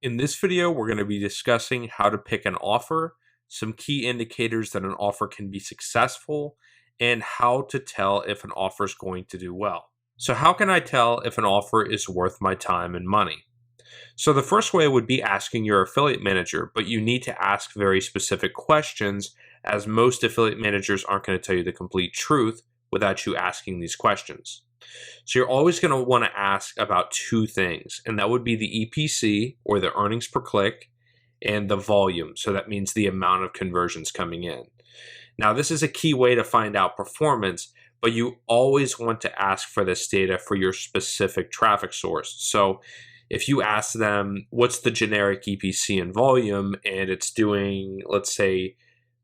In this video, we're going to be discussing how to pick an offer, some key indicators that an offer can be successful, and how to tell if an offer is going to do well. So how can I tell if an offer is worth my time and money? So the first way would be asking your affiliate manager, but you need to ask very specific questions as most affiliate managers aren't going to tell you the complete truth without you asking these questions. So you're always going to want to ask about two things, and that would be the EPC, or the earnings per click, and the volume. So that means the amount of conversions coming in. Now, this is a key way to find out performance, but you always want to ask for this data for your specific traffic source. So if you ask them, what's the generic EPC and volume, and it's doing, let's say,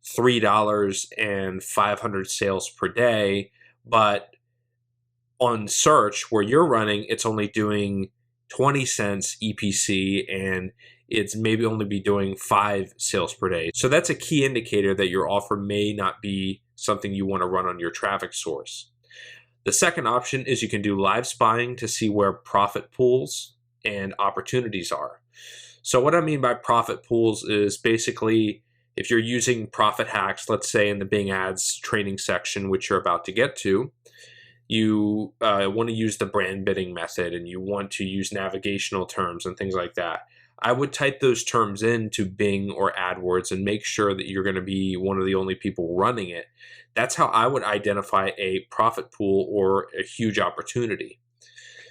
$3 and 500 sales per day, but on search where you're running, it's only doing 20 cents EPC and it's maybe only be doing 5 sales per day. So that's a key indicator that your offer may not be something you want to run on your traffic source. The second option is you can do live spying to see where profit pools and opportunities are. So what I mean by profit pools is basically if you're using profit hacks, let's say in the Bing Ads training section, which you're about to get to, you want to use the brand bidding method and you want to use navigational terms and things like that. I would type those terms into Bing or AdWords and make sure that you're going to be one of the only people running it. That's how I would identify a profit pool or a huge opportunity.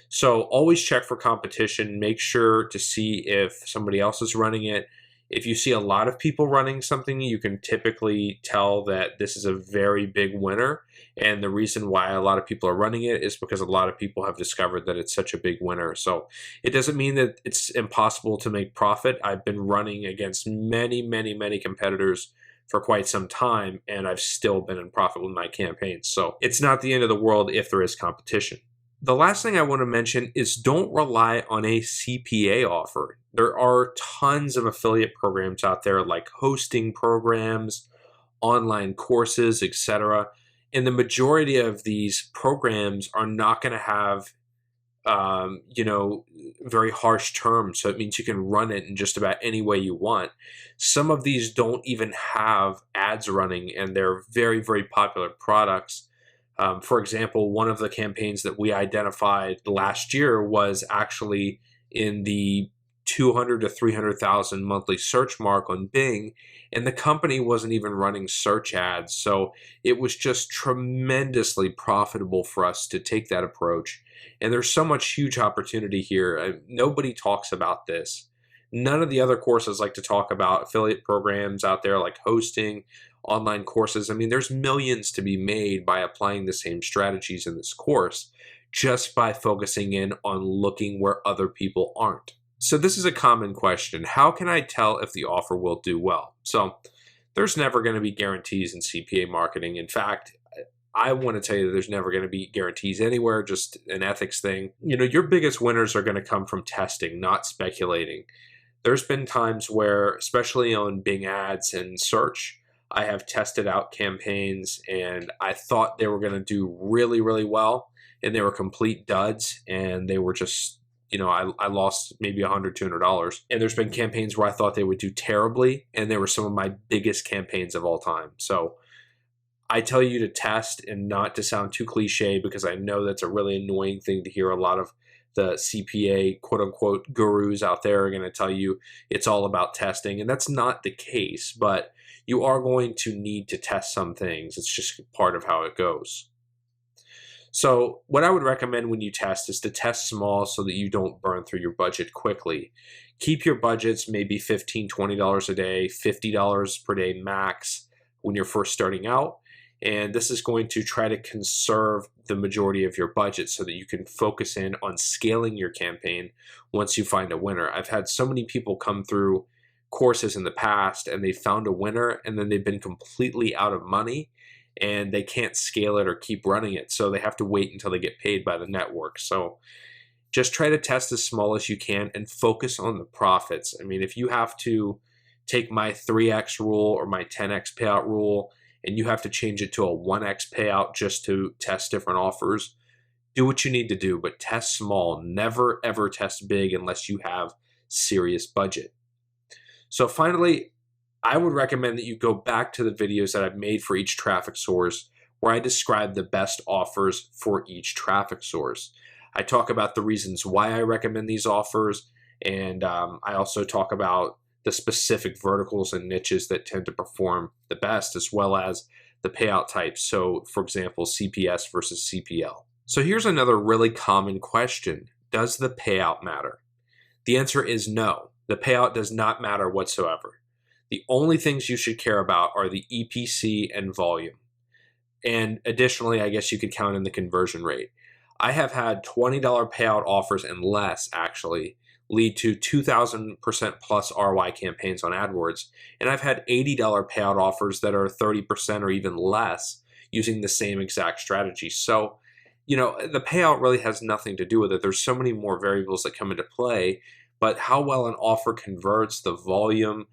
So always check for competition, make sure to see if somebody else is running it. If you see a lot of people running something, you can typically tell that this is a very big winner. And the reason why a lot of people are running it is because a lot of people have discovered that it's such a big winner. So it doesn't mean that it's impossible to make profit. I've been running against many competitors for quite some time, and I've still been in profit with my campaigns. So it's not the end of the world if there is competition. The last thing I want to mention is don't rely on a CPA offer. There are tons of affiliate programs out there like hosting programs, online courses, etc. And the majority of these programs are not going to have, very harsh terms. So it means you can run it in just about any way you want. Some of these don't even have ads running, and they're very popular products. For example, one of the campaigns that we identified last year was actually in the 200 to 300,000 monthly search mark on Bing, and the company wasn't even running search ads. So it was just tremendously profitable for us to take that approach. And there's so much huge opportunity here. Nobody talks about this. None of the other courses like to talk about affiliate programs out there like hosting, online courses. I mean, there's millions to be made by applying the same strategies in this course just by focusing in on looking where other people aren't. So this is a common question. How can I tell if the offer will do well? So there's never going to be guarantees in CPA marketing. In fact, I want to tell you that there's never going to be guarantees anywhere, just an ethics thing. Your biggest winners are going to come from testing, not speculating. There's been times where, especially on Bing Ads and search, I have tested out campaigns and I thought they were going to do really well, and they were complete duds, and they were just, I lost maybe $100, $200. And there's been campaigns where I thought they would do terribly, and they were some of my biggest campaigns of all time. So I tell you to test and not to sound too cliche, because I know that's a really annoying thing to hear. A lot of the CPA quote unquote gurus out there are going to tell you it's all about testing, and that's not the case, but you are going to need to test some things. It's just part of how it goes. So what I would recommend when you test is to test small so that you don't burn through your budget quickly. Keep your budgets maybe $15, $20 a day, $50 per day max when you're first starting out. And this is going to try to conserve the majority of your budget so that you can focus in on scaling your campaign once you find a winner. I've had so many people come through courses in the past and they found a winner, and then they've been completely out of money and they can't scale it or keep running it. So they have to wait until they get paid by the network. So just try to test as small as you can and focus on the profits. I mean, if you have to take my 3x rule or my 10x payout rule and you have to change it to a 1x payout just to test different offers, do what you need to do, but test small. Never ever test big unless you have serious budget. So finally, I would recommend that you go back to the videos that I've made for each traffic source where I describe the best offers for each traffic source. I talk about the reasons why I recommend these offers, and I also talk about the specific verticals and niches that tend to perform the best, as well as the payout types. So for example, CPS versus CPL. So here's another really common question. Does the payout matter? The answer is no. The payout does not matter whatsoever. The only things you should care about are the EPC and volume. And additionally, I guess you could count in the conversion rate. I have had $20 payout offers and less actually lead to 2,000% plus ROI campaigns on AdWords. And I've had $80 payout offers that are 30% or even less using the same exact strategy. So, the payout really has nothing to do with it. There's so many more variables that come into play, but how well an offer converts, the volume,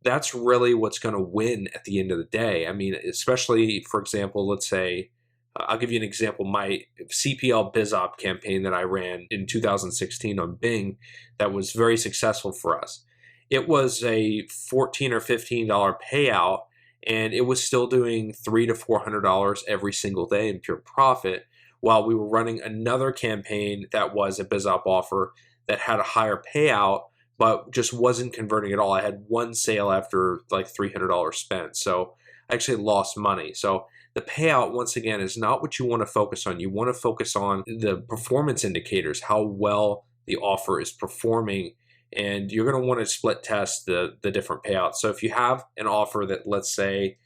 that's really what's going to win at the end of the day. I mean, especially, for example, let's say, I'll give you an example. My CPL BizOp campaign that I ran in 2016 on Bing that was very successful for us. It was a $14 or $15 payout, and it was still doing $300 to $400 every single day in pure profit, while we were running another campaign that was a BizOp offer that had a higher payout, but just wasn't converting at all. I had one sale after like $300 spent. So I actually lost money. So the payout, once again, is not what you want to focus on. You want to focus on the performance indicators, how well the offer is performing, and you're going to want to split test the different payouts. So if you have an offer that, let's say,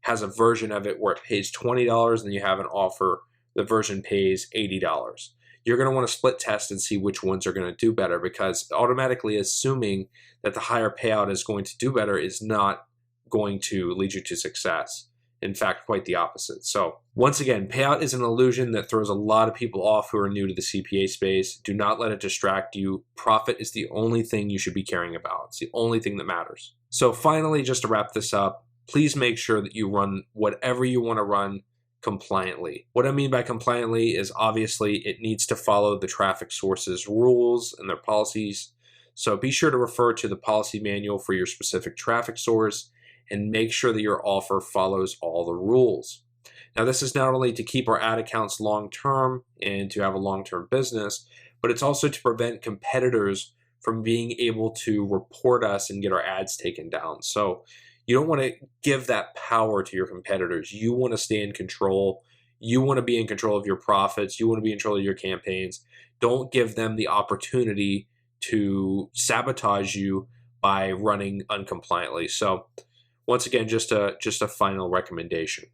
has a version of it where it pays $20 and you have an offer, the version pays $80. You're going to want to split test and see which ones are going to do better, because automatically assuming that the higher payout is going to do better is not going to lead you to success. In fact, quite the opposite. So once again, payout is an illusion that throws a lot of people off who are new to the CPA space. Do not let it distract you. Profit is the only thing you should be caring about. It's the only thing that matters. So finally, just to wrap this up, please make sure that you run whatever you want to run compliantly. What I mean by compliantly is obviously it needs to follow the traffic source's rules and their policies. So be sure to refer to the policy manual for your specific traffic source and make sure that your offer follows all the rules. Now, this is not only to keep our ad accounts long-term and to have a long-term business, but it's also to prevent competitors from being able to report us and get our ads taken down. So you don't want to give that power to your competitors. You want to stay in control. You want to be in control of your profits. You want to be in control of your campaigns. Don't give them the opportunity to sabotage you by running uncompliantly. So once again, just a final recommendation.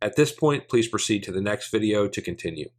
At this point, please proceed to the next video to continue.